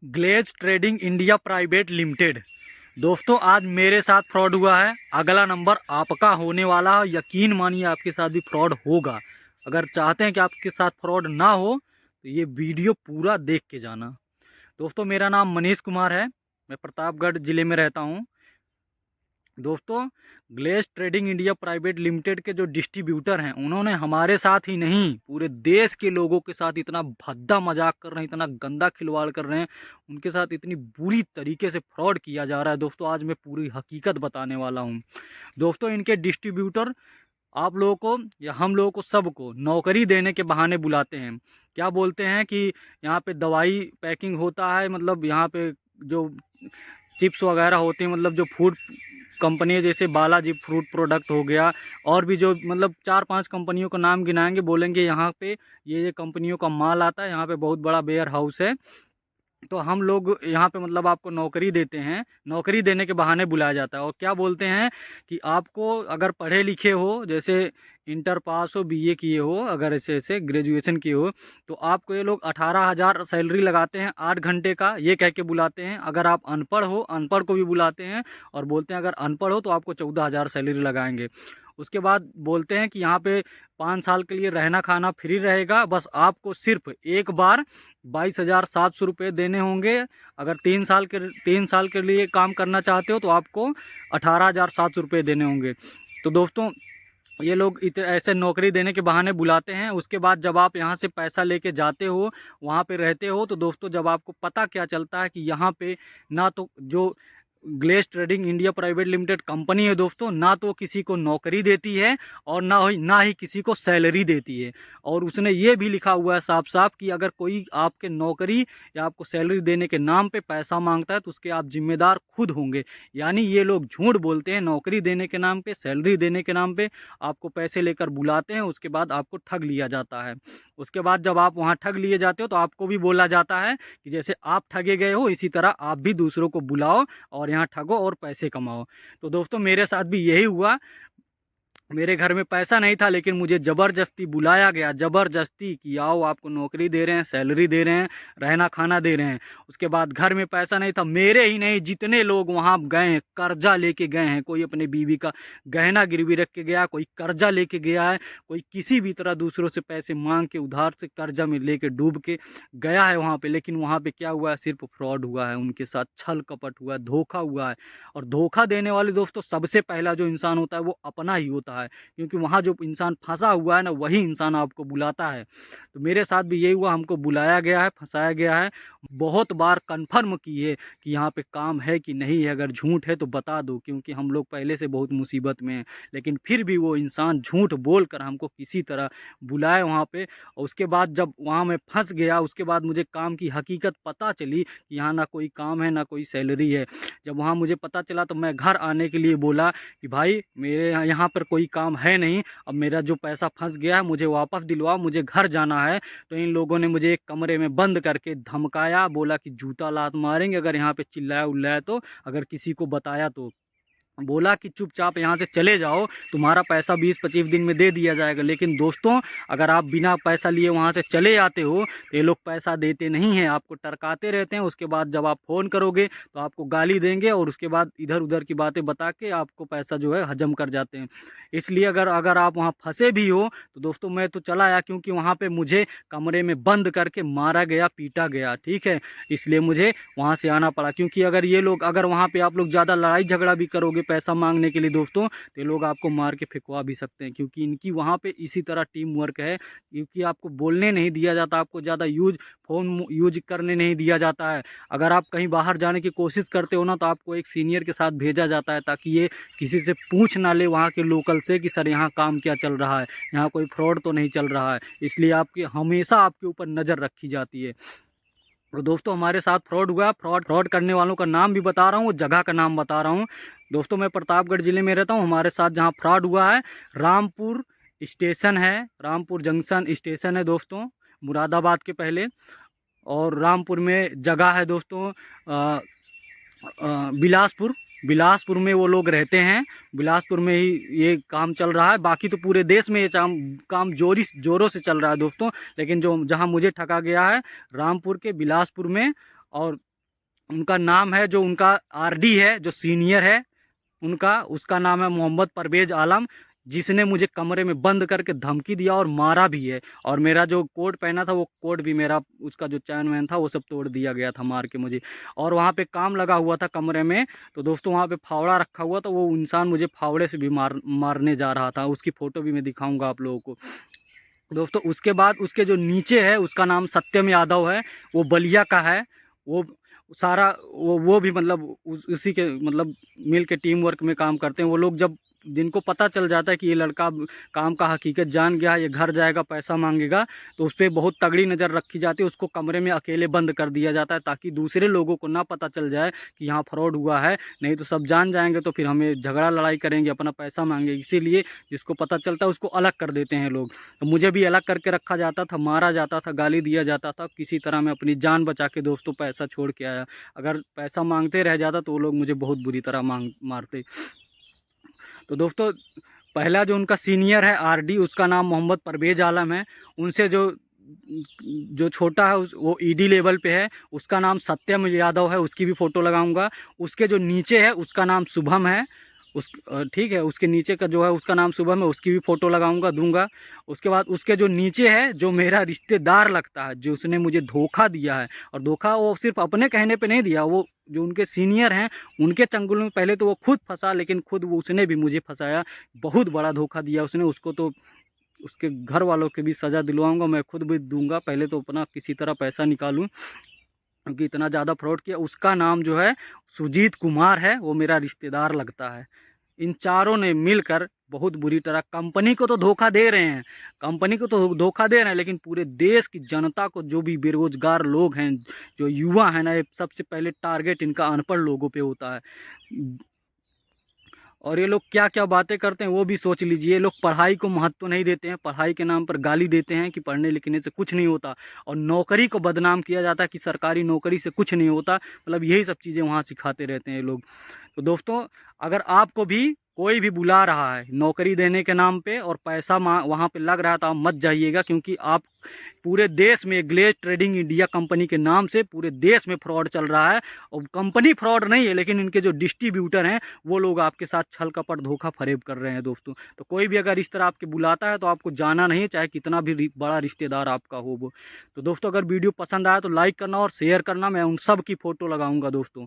Glaze Trading India Private Limited. दोस्तों आज मेरे साथ फ्रॉड हुआ है, अगला नंबर आपका होने वाला है। यकीन मानिए आपके साथ भी फ्रॉड होगा। अगर चाहते हैं कि आपके साथ फ्रॉड ना हो तो ये वीडियो पूरा देख के जाना। दोस्तों मेरा नाम मनीष कुमार है, मैं प्रतापगढ़ ज़िले में रहता हूँ। दोस्तों Glaze Trading India Private Limited के जो डिस्ट्रीब्यूटर हैं उन्होंने हमारे साथ ही नहीं पूरे देश के लोगों के साथ इतना भद्दा मजाक कर रहे हैं, इतना गंदा खिलवाड़ कर रहे हैं, उनके साथ इतनी बुरी तरीके से फ्रॉड किया जा रहा है। दोस्तों आज मैं पूरी हकीकत बताने वाला हूं। दोस्तों इनके डिस्ट्रीब्यूटर आप लोगों को या हम लोगों को सबको नौकरी देने के बहाने बुलाते हैं। क्या बोलते हैं कि यहाँ पे दवाई पैकिंग होता है, मतलब यहाँ पे जो चिप्स वगैरह होते हैं, मतलब जो फूड कंपनी है जैसे बालाजी फ्रूट प्रोडक्ट हो गया, और भी जो मतलब 4-5 कंपनियों का नाम गिनाएंगे, बोलेंगे यहाँ पे ये कंपनियों का माल आता है, यहाँ पे बहुत बड़ा वेयर हाउस है। तो हम लोग यहाँ पे मतलब आपको नौकरी देते हैं, नौकरी देने के बहाने बुलाया जाता है। और क्या बोलते हैं कि आपको अगर पढ़े लिखे हो, जैसे इंटर पास हो, बीए किए हो, अगर ऐसे ऐसे ग्रेजुएशन किए हो, तो आपको ये लोग 18,000 सैलरी लगाते हैं 8 घंटे का, ये कह के बुलाते हैं। अगर आप अनपढ़ हो, अनपढ़ को भी बुलाते हैं और बोलते हैं अगर अनपढ़ हो तो आपको 14,000 सैलरी लगाएंगे। उसके बाद बोलते हैं कि यहाँ पे 5 साल के लिए रहना खाना फ्री रहेगा, बस आपको सिर्फ एक बार 22,700 रुपये देने होंगे। अगर 3 साल के लिए काम करना चाहते हो तो आपको 18,700 रुपये देने होंगे। तो दोस्तों ये लोग ऐसे नौकरी देने के बहाने बुलाते हैं। उसके बाद जब आप यहाँ से पैसा लेके जाते हो, वहाँ पे रहते हो, तो दोस्तों जब आपको पता क्या चलता है कि यहाँ पे ना तो जो Glaze Trading India Private Limited company है दोस्तों, ना तो किसी को नौकरी देती है और ना ही किसी को सैलरी देती है। और उसने ये भी लिखा हुआ है साफ साफ कि अगर कोई आपके नौकरी या आपको सैलरी देने के नाम पे पैसा मांगता है तो उसके आप जिम्मेदार खुद होंगे। यानी ये लोग झूठ बोलते हैं, नौकरी देने के नाम पे, सैलरी देने के नाम पे आपको पैसे लेकर बुलाते हैं, उसके बाद आपको ठग लिया जाता है। उसके बाद जब आप वहाँ ठग लिए जाते हो तो आपको भी बोला जाता है कि जैसे आप ठगे गए हो इसी तरह आप भी दूसरों को बुलाओ और यहाँ ठगो और पैसे कमाओ। तो दोस्तों मेरे साथ भी यही हुआ। मेरे घर में पैसा नहीं था लेकिन मुझे ज़बरदस्ती बुलाया गया, ज़बरदस्ती कि आओ आपको नौकरी दे रहे हैं, सैलरी दे रहे हैं, रहना खाना दे रहे हैं। उसके बाद घर में पैसा नहीं था, मेरे ही नहीं जितने लोग वहाँ गए हैं कर्जा लेके गए हैं। कोई अपने बीवी का गहना गिरवी रख के गया, कोई कर्जा लेके गया है, कोई किसी भी तरह दूसरों से पैसे मांग के उधार से कर्जा में लेके डूब के गया है वहाँ पे। लेकिन वहाँ पे क्या हुआ है, सिर्फ फ्रॉड हुआ है, उनके साथ छल कपट हुआ है, धोखा हुआ है। और धोखा देने वाले दोस्तों सबसे पहला जो इंसान होता है वो अपना ही होता है, क्योंकि वहाँ जो इंसान फंसा हुआ है ना वही इंसान आपको बुलाता है। तो मेरे साथ भी यही हुआ, हमको बुलाया गया है, फंसाया गया है। बहुत बार कन्फर्म किए कि यहाँ पे काम है कि नहीं है, अगर झूठ है तो बता दो, क्योंकि हम लोग पहले से बहुत मुसीबत में हैं। लेकिन फिर भी वो इंसान झूठ बोल कर हमको किसी तरह बुलाए वहाँ पे। और उसके बाद जब वहाँ मैं फंस गया, उसके बाद मुझे काम की हकीकत पता चली कि यहाँ ना कोई काम है ना कोई सैलरी है। जब वहाँ मुझे पता चला तो मैं घर आने के लिए बोला कि भाई मेरे यहाँ पर कोई काम है नहीं, अब मेरा जो पैसा फंस गया है मुझे वापस दिलवाओ, मुझे घर जाना है। तो इन लोगों ने मुझे एक कमरे में बंद करके धमकाया, बोला कि जूता लात मारेंगे अगर यहाँ पे चिल्लाया उल्लाया तो, अगर किसी को बताया तो। बोला कि चुपचाप यहाँ से चले जाओ, तुम्हारा पैसा 20-25 दिन में दे दिया जाएगा। लेकिन दोस्तों अगर आप बिना पैसा लिए वहाँ से चले जाते हो तो ये लोग पैसा देते नहीं हैं, आपको टरकाते रहते हैं। उसके बाद जब आप फ़ोन करोगे तो आपको गाली देंगे और उसके बाद इधर उधर की बातें बता के आपको पैसा जो है हजम कर जाते हैं। इसलिए अगर अगर आप वहाँ फंसे भी हो तो दोस्तों मैं तो चला आया, क्योंकि वहाँ पर मुझे कमरे में बंद करके मारा गया, पीटा गया, ठीक है। इसलिए मुझे वहाँ से आना पड़ा, क्योंकि अगर ये लोग अगर वहाँ पर आप लोग ज़्यादा लड़ाई झगड़ा भी करोगे पैसा मांगने के लिए दोस्तों तो लोग आपको मार के फेंकवा भी सकते हैं, क्योंकि इनकी वहाँ पे इसी तरह टीम वर्क है। क्योंकि आपको बोलने नहीं दिया जाता, आपको ज़्यादा फ़ोन यूज करने नहीं दिया जाता है। अगर आप कहीं बाहर जाने की कोशिश करते हो ना तो आपको एक सीनियर के साथ भेजा जाता है, ताकि ये किसी से पूछ ना ले वहाँ के लोकल से कि सर यहाँ काम क्या चल रहा है, यहाँ कोई फ्रॉड तो नहीं चल रहा है। इसलिए आपकी हमेशा आपके ऊपर नज़र रखी जाती है। तो दोस्तों हमारे साथ फ्रॉड हुआ। फ्रॉड करने वालों का नाम भी बता रहा हूँ, जगह का नाम बता रहा हूँ। दोस्तों मैं प्रतापगढ़ ज़िले में रहता हूँ, हमारे साथ जहाँ फ्रॉड हुआ है रामपुर स्टेशन है, रामपुर जंक्शन स्टेशन है दोस्तों, मुरादाबाद के पहले। और रामपुर में जगह है दोस्तों बिलासपुर, बिलासपुर में वो लोग रहते हैं। बिलासपुर में ही ये काम चल रहा है, बाकी तो पूरे देश में ये काम जोरों से चल रहा है दोस्तों। लेकिन जो जहां मुझे ठगा गया है रामपुर के बिलासपुर में, और उनका नाम है, जो उनका आरडी है, जो सीनियर है उनका, उसका नाम है मोहम्मद परवेज आलम, जिसने मुझे कमरे में बंद करके धमकी दिया और मारा भी है। और मेरा जो कोट पहना था वो कोट भी मेरा, उसका जो चैन वैन था वो सब तोड़ दिया गया था मार के मुझे। और वहाँ पे काम लगा हुआ था कमरे में, तो दोस्तों वहाँ पे फावड़ा रखा हुआ, तो वो इंसान मुझे फावड़े से भी मारने जा रहा था। उसकी फ़ोटो भी मैं दिखाऊंगा आप लोगों को दोस्तों। उसके बाद उसके जो नीचे है, उसका नाम सत्यम यादव है, वो बलिया का है। वो सारा वो भी मतलब उसी के मतलब मिल के टीम वर्क में काम करते हैं वो लोग। जब जिनको पता चल जाता है कि ये लड़का काम का हकीकत जान गया, ये घर जाएगा पैसा मांगेगा, तो उस पर बहुत तगड़ी नज़र रखी जाती है। उसको कमरे में अकेले बंद कर दिया जाता है ताकि दूसरे लोगों को ना पता चल जाए कि यहाँ फ्रॉड हुआ है, नहीं तो सब जान जाएंगे तो फिर हमें झगड़ा लड़ाई करेंगे, अपना पैसा मांगेंगे। इसीलिए जिसको पता चलता है उसको अलग कर देते हैं लोग। तो मुझे भी अलग करके रखा जाता था, मारा जाता था, गाली दिया जाता था। किसी तरह मैं अपनी जान बचा के दोस्तों पैसा छोड़ के आया। अगर पैसा मांगते रह जाता तो वो लोग मुझे बहुत बुरी तरह मारते। तो दोस्तों पहला जो उनका सीनियर है आरडी, उसका नाम मोहम्मद परवेज आलम है। उनसे जो जो छोटा है वो ईडी लेवल पे है, उसका नाम सत्यम यादव है, उसकी भी फ़ोटो लगाऊंगा। उसके जो नीचे है उसका नाम शुभम है, उस ठीक है, उसके नीचे का जो है उसका नाम शुभम है, उसकी भी फ़ोटो लगाऊंगा दूंगा। उसके बाद उसके जो नीचे है, जो मेरा रिश्तेदार लगता है, जो उसने मुझे धोखा दिया है, और धोखा वो सिर्फ अपने कहने पे नहीं दिया, वो जो उनके सीनियर हैं उनके चंगुल में पहले तो वो खुद फंसा, लेकिन खुद वो उसने भी मुझे फंसाया। बहुत बड़ा धोखा दिया उसने। उसको तो उसके घर वालों के भी सज़ा दिलवाऊंगा, मैं खुद भी दूंगा। पहले तो अपना किसी तरह पैसा निकालूं, क्योंकि इतना ज़्यादा फ्रॉड किया। उसका नाम जो है सुजीत कुमार है, वो मेरा रिश्तेदार लगता है। इन चारों ने मिलकर बहुत बुरी तरह कंपनी को तो धोखा दे रहे हैं, कंपनी को तो धोखा दे रहे हैं, लेकिन पूरे देश की जनता को, जो भी बेरोजगार लोग हैं, जो युवा हैं ना, ये सबसे पहले टारगेट इनका अनपढ़ लोगों पे होता है। और ये लोग क्या क्या बातें करते हैं वो भी सोच लीजिए। ये लोग पढ़ाई को महत्व नहीं देते हैं, पढ़ाई के नाम पर गाली देते हैं कि पढ़ने लिखने से कुछ नहीं होता, और नौकरी को बदनाम किया जाता है कि सरकारी नौकरी से कुछ नहीं होता। मतलब यही सब चीज़ें वहाँ सिखाते रहते हैं ये लोग। तो दोस्तों अगर आपको भी कोई भी बुला रहा है नौकरी देने के नाम पे और पैसा वहाँ पे लग रहा है, तो आप मत जाइएगा, क्योंकि आप पूरे देश में ग्लेज ट्रेडिंग इंडिया कंपनी के नाम से पूरे देश में फ्रॉड चल रहा है। और कंपनी फ्रॉड नहीं है, लेकिन इनके जो डिस्ट्रीब्यूटर हैं वो लोग आपके साथ छल कपट धोखा फरेब कर रहे हैं दोस्तों। तो कोई भी अगर इस तरह आपके बुलाता है तो आपको जाना नहीं है, चाहे कितना भी बड़ा रिश्तेदार आपका हो वो। तो दोस्तों अगर वीडियो पसंद आया तो लाइक करना और शेयर करना। मैं उन सब की फ़ोटो लगाऊंगा दोस्तों।